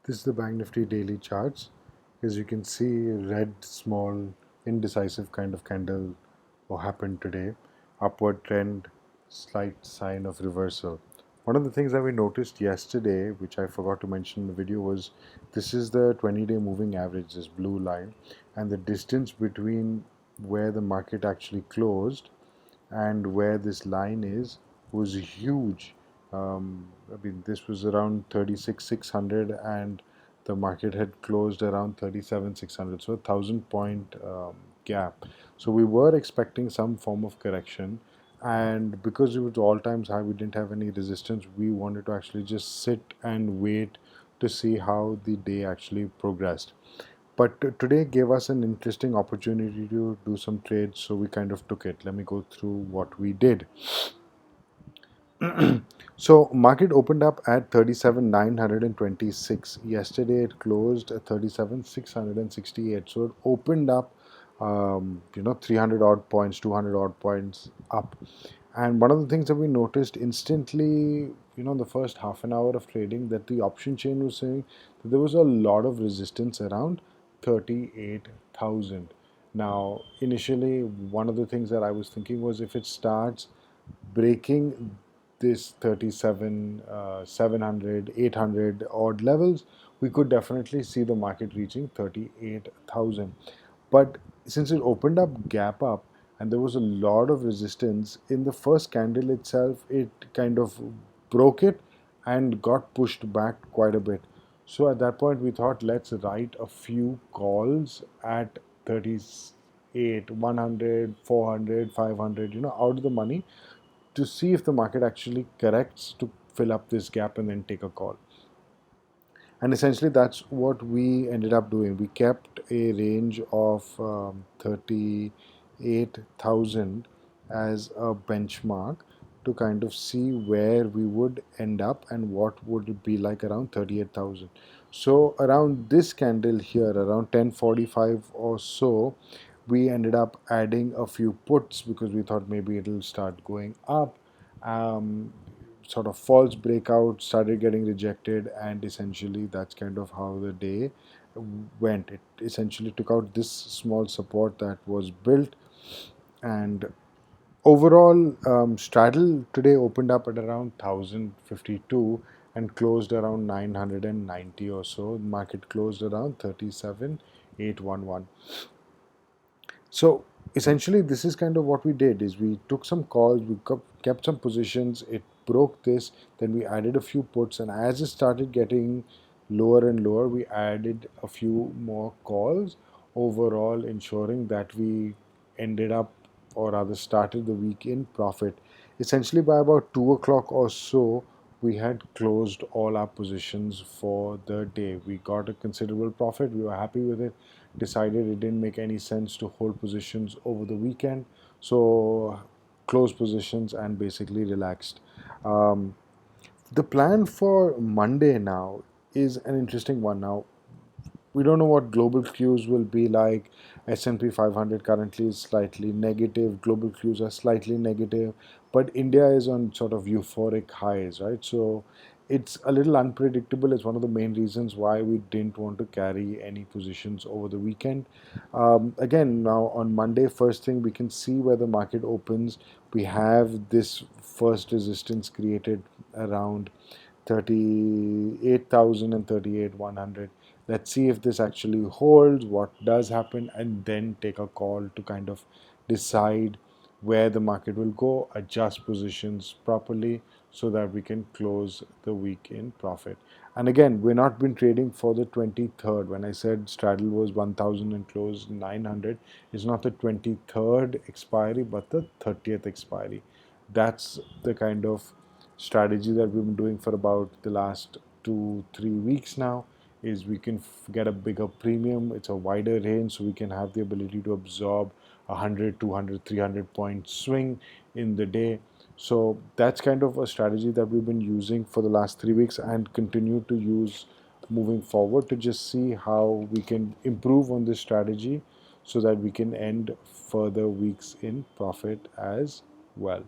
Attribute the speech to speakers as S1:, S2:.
S1: This is the Bank Nifty daily charts. As you can see, red, small, indecisive kind of candle what happened today. Upward trend, slight sign of reversal. One of the things that we noticed yesterday, which I forgot to mention in the video, was this is the 20-day moving average, this blue line, and the distance between where the market actually closed and where this line is was huge. I mean, this was around 36,600 and the market had closed around 37,600, so a 1,000 point gap. So we were expecting some form of correction, and because it was all times high, we didn't have any resistance. We wanted to actually just sit and wait to see how the day actually progressed. But today gave us an interesting opportunity to do some trades, so we kind of took it. Let me go through what we did. So market opened up at 37,926. Yesterday it closed at 37,668. So it opened up 300 odd points, 200 odd points up. And one of the things that we noticed instantly, the first half an hour of trading, that the option chain was saying that there was a lot of resistance around 38,000. Now, initially, one of the things that I was thinking was if it starts breaking this 37, 700, 800 odd levels, we could definitely see the market reaching 38,000. But since it opened up gap up and there was a lot of resistance in the first candle itself, it kind of broke it and got pushed back quite a bit. So at that point, we thought let's write a few calls at 38, 100, 400, 500, out of the money to see if the market actually corrects to fill up this gap and then take a call. And essentially, that's what we ended up doing. We kept a range of 38,000 as a benchmark to kind of see where we would end up and what would it be like around 38,000. So around this candle here, around 10:45 or so, we ended up adding a few puts because we thought maybe it'll start going up. Um, Sort of false breakout started getting rejected, and essentially that's kind of how the day went. It essentially took out this small support that was built, and overall straddle today opened up at around 1052 and closed around 990 or so. Market closed around 37,811. So essentially, this is kind of what we did: is we took some calls, we kept some positions. It broke this, then we added a few puts, and as it started getting lower and lower, we added a few more calls. Overall, ensuring that we ended up, or rather, started the week in profit. Essentially, by about 2 o'clock or so, we had closed all our positions for the day. We got a considerable profit. We were happy with it. Decided it didn't make any sense to hold positions over the weekend, so closed positions and basically relaxed. Um, the plan for Monday now is an interesting one. Now, we don't know what global cues will be like. S&P 500 currently is slightly negative. Global cues are slightly negative, but India is on sort of euphoric highs, right? So it's a little unpredictable. It's one of the main reasons why we didn't want to carry any positions over the weekend. Again, now on Monday, first thing we can see where the market opens. We have this first resistance created around 38,000 and 38,100. Let's see if this actually holds, what does happen, and then take a call to kind of decide where the market will go, adjust positions properly so that we can close the week in profit. And again, we're not been trading for the 23rd. When I said straddle was 1,000 and closed 900, it's not the 23rd expiry, but the 30th expiry. That's the kind of strategy that we've been doing for about the last 2 3 weeks now. Is we can get a bigger premium. It's a wider range, so we can have the ability to absorb 100, 200, 300 point swing in the day. So that's kind of a strategy that we've been using for the last 3 weeks and continue to use moving forward to just see how we can improve on this strategy so that we can end further weeks in profit as well.